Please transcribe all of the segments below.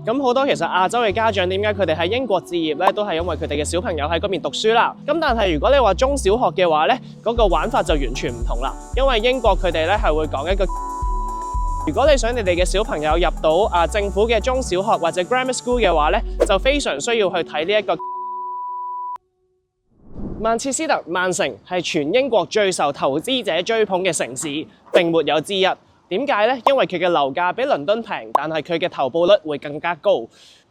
咁好多其實亞洲嘅家長點解佢哋喺英國置業咧，都係因為佢哋嘅小朋友喺嗰邊讀書啦。咁但係如果你話中小學嘅話咧，嗰個玩法就完全唔同啦，因為英國佢哋咧係會講一個。如果你想你哋嘅小朋友入到政府嘅中小學或者 grammar school 嘅話咧，就非常需要去睇呢一個。曼徹斯特曼城係全英國最受投資者追捧嘅城市，並沒有之一。點解呢？因為佢嘅樓價比倫敦平，但係佢嘅投報率會更加高。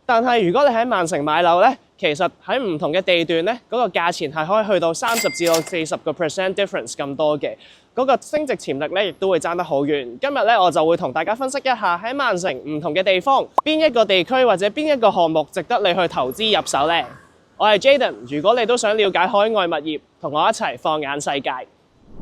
但係如果你喺曼城買樓呢，其實喺唔同嘅地段呢，嗰個價錢係可以去到30至到40% difference 咁多嘅。嗰個升值潛力咧，亦都會爭得好遠。今日咧，我就會同大家分析一下喺曼城唔同嘅地方，邊一個地區或者邊一個項目值得你去投資入手呢？我係 Jaden， 如果你都想了解海外物業，同我一齊放眼世界。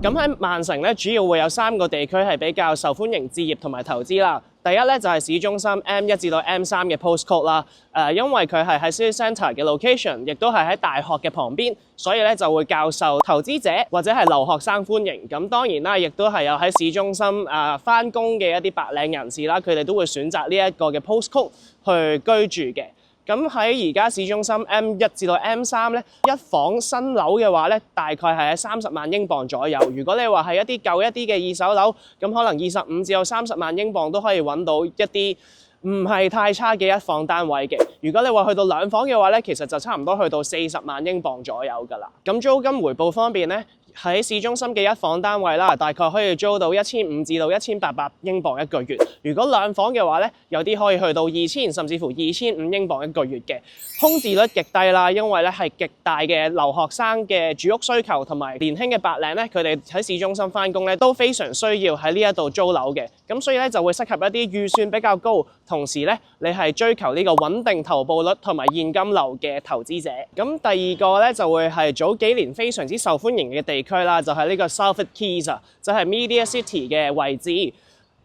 咁喺曼城咧，主要會有3個地區係比較受歡迎置業同埋投資啦。第一咧就係市中心 M1 至到 M3嘅 postcode 啦。因為佢係喺 City Centre 嘅 location， 亦都係喺大學嘅旁邊，所以咧就會較受投資者或者係留學生歡迎。咁當然啦，亦都係有喺市中心返工嘅一啲白領人士啦，佢哋都會選擇呢一個嘅 postcode 去居住嘅。咁喺而家市中心 M1 至到 M3咧，一房新樓嘅話咧，大概係喺30萬英鎊左右。如果你話係一啲舊一啲嘅二手樓，咁可能25至到30萬英鎊都可以揾到一啲唔係太差嘅一房單位嘅。如果你話去到2房嘅話咧，其實就差唔多去到40萬英鎊左右㗎啦。咁租金回報方面咧，喺市中心嘅一房單位啦，大概可以租到1500至到1800英鎊一個月。如果2房嘅話咧，有啲可以去到2000甚至乎2500英鎊一個月嘅。空置率極低啦，因為咧係極大嘅留學生嘅住屋需求，同埋年輕嘅白領咧，佢哋喺市中心返工咧都非常需要喺呢一度租樓嘅。咁所以咧就會適合一啲預算比較高，同時咧你係追求呢個穩定投報率同埋現金流嘅投資者。咁第二個咧就會係早幾年非常之受歡迎嘅地區啦，就係呢個 Salford Quays 啊，就係 Media City 嘅位置。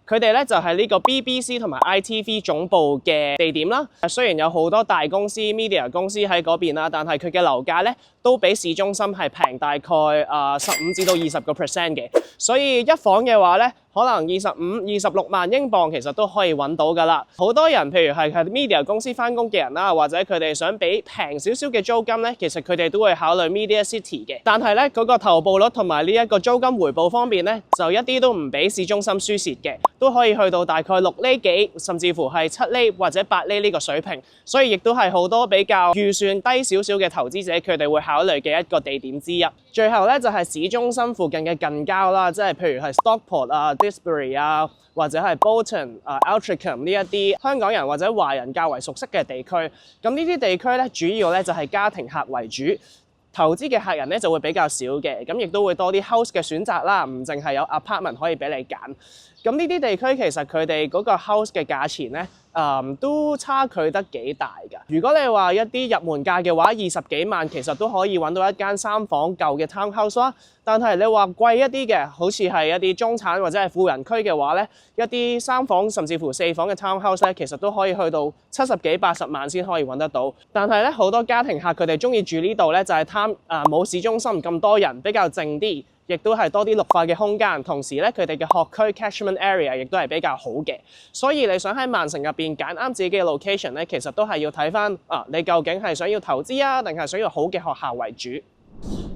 佢哋咧就係呢個 BBC 同埋 ITV 總部嘅地點啦。雖然有好多大公司、media 公司喺嗰邊啦，但係佢嘅樓價咧都比市中心係平大概15至到20% 嘅。所以一房嘅話咧，可能26萬英鎊其實都可以揾到㗎啦。好多人譬如係 media 公司返工嘅人啦，或者佢哋想俾平少少嘅租金咧，其實佢哋都會考慮 Media City 嘅。但係咧嗰個投報率同埋呢一個租金回報方面咧，就一啲都唔比市中心輸蝕嘅，都可以去到大概6厘幾，甚至乎係7厘或者8厘呢個水平。所以亦都係好多比較預算低少少嘅投資者，佢哋會考慮嘅一個地點之一。最後咧就係市中心附近嘅近郊啦，即係譬如係 Stockport 啊、Didsbury 啊，或者係 Bolton、Altrincham 呢一啲香港人或者華人較為熟悉嘅地區。咁呢啲地區咧，主要咧就係家庭客為主，投資嘅客人咧就會比較少嘅。咁亦都會多啲 house 嘅選擇啦，唔淨係有 apartment 可以俾你揀。咁呢啲地區其實佢哋嗰個 house 嘅價錢咧，都差距得幾大㗎。如果你話一啲入門價嘅話，20幾萬其實都可以揾到一間3房舊嘅 townhouse 啦。但係你話貴一啲嘅，好似係一啲中產或者係富人區嘅話咧，一啲3房甚至乎4房嘅 townhouse 咧，其實都可以去到70幾80萬先可以揾得到。但係咧好多家庭客佢哋中意住呢度咧，就係貪冇市中心咁多人，比較靜啲。亦都係多啲綠化嘅空間，同時咧佢哋嘅學區 catchment area 亦都係比較好嘅，所以你想喺曼城入邊揀啱自己嘅 location 咧，其實都係要睇翻你究竟係想要投資啊，定係想要好嘅學校為主。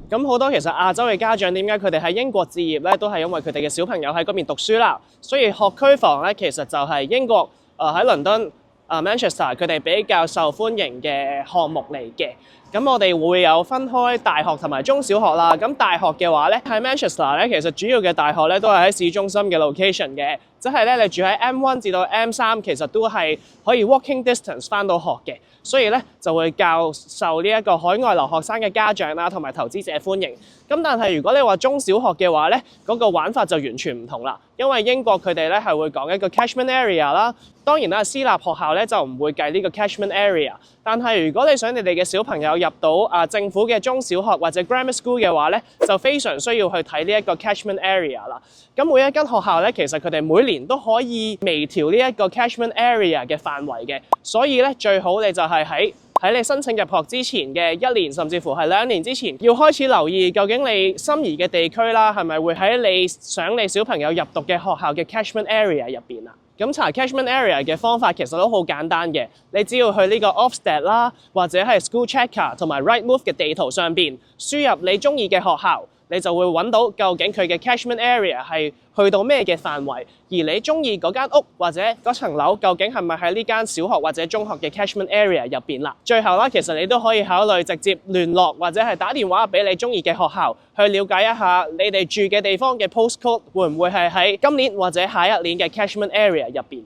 咁好多其實亞洲嘅家長點解佢哋喺英國置業咧，都係因為佢哋嘅小朋友喺嗰邊讀書啦，所以學區房咧其實就係英國喺倫敦Manchester 佢哋比較受歡迎嘅項目嚟嘅。咁我哋會有分開大學同埋中小學啦。咁大學嘅話咧，喺 Manchester 咧，其實主要嘅大學咧都係喺市中心嘅 location 嘅，即係咧你住喺 M1 至到 M3，其實都係可以 walking distance 返到學嘅，所以咧就會較受呢一個海外留學生嘅家長啦同埋投資者歡迎。咁但係如果你話中小學嘅話咧，嗰個玩法就完全唔同啦，因為英國佢哋咧係會講一個 catchment area 啦。當然啦，私立學校咧就唔會計呢個 catchment area。但係如果你想你哋嘅小朋友入到政府嘅中小學或者 grammar school 嘅話咧，就非常需要去睇呢一個 catchment area 啦。咁每一間學校咧，其實佢哋每年都可以微調呢一個 catchment area 嘅範圍嘅，所以咧最好你就係喺你申請入學之前嘅1年甚至乎係2年之前，要開始留意究竟你心儀嘅地區啦，係咪會喺你想你小朋友入讀嘅學校嘅 catchment area 入邊啊？咁查 catchment area 嘅方法其實都好簡單嘅，你只要去呢個 Ofsted 啦，或者係 School Checker 同埋 Rightmove 嘅地圖上邊輸入你中意嘅學校，你就會揾到究竟佢嘅 catchment area 係去到咩嘅範圍，而你中意嗰間屋或者嗰層樓究竟係咪喺呢間小學或者中學嘅 catchment area 入邊啦。最後啦，其實你都可以考慮直接聯絡或者係打電話俾你中意嘅學校，去了解一下你哋住嘅地方嘅 postcode 會唔會係喺今年或者下一年嘅 catchment area 入邊。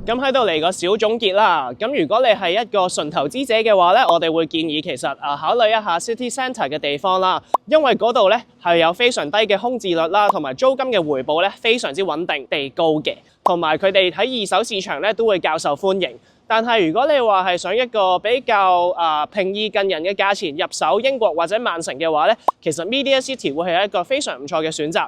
咁喺度嚟個小總結啦。咁如果你係一個純投資者嘅話咧，我哋會建議其實考慮一下 City Centre 嘅地方啦，因為嗰度咧係有非常低嘅空置率啦，同埋租金嘅回報咧非常之穩定地高嘅，同埋佢哋喺二手市場咧都會較受歡迎。但係如果你話係想一個比較平易近人嘅價錢入手英國或者曼城嘅話咧，其實 Media City 會係一個非常唔錯嘅選擇。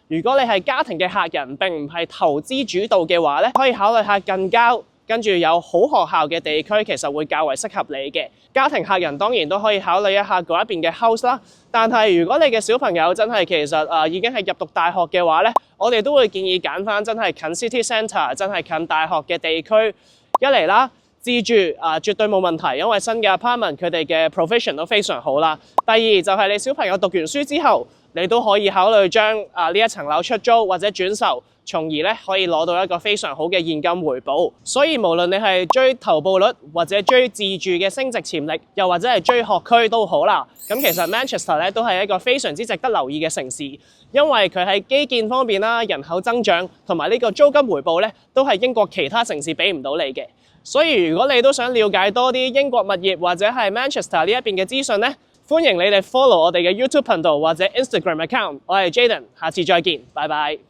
如果你係家庭嘅客人並唔係投資主導嘅話咧，可以考慮下近郊，跟住有好學校嘅地區，其實會較為適合你嘅。家庭客人當然都可以考慮一下嗰一邊嘅 house 啦。但係如果你嘅小朋友真係其實已經係入讀大學嘅話咧，我哋都會建議揀翻真係近 City Centre、真係近大學嘅地區。一嚟啦，自住絕對冇問題，因為新嘅 apartment 佢哋嘅 provision 都非常好啦。第二就係你小朋友讀完書之後，你都可以考慮將呢一層樓出租或者轉售，從而咧可以攞到一個非常好嘅現金回報。所以無論你係追投報率或者追自住嘅升值潛力，又或者係追學區都好啦。咁其實 Manchester 咧都係一個非常之值得留意嘅城市，因為佢喺基建方面啦、人口增長同埋呢個租金回報咧，都係英國其他城市俾唔到你嘅。所以如果你都想了解多啲英國物業或者係 Manchester 呢一邊嘅資訊咧，歡迎你哋 follow 我哋嘅 YouTube 頻道或者 Instagram account。我係 Jaden，下次再見，拜拜。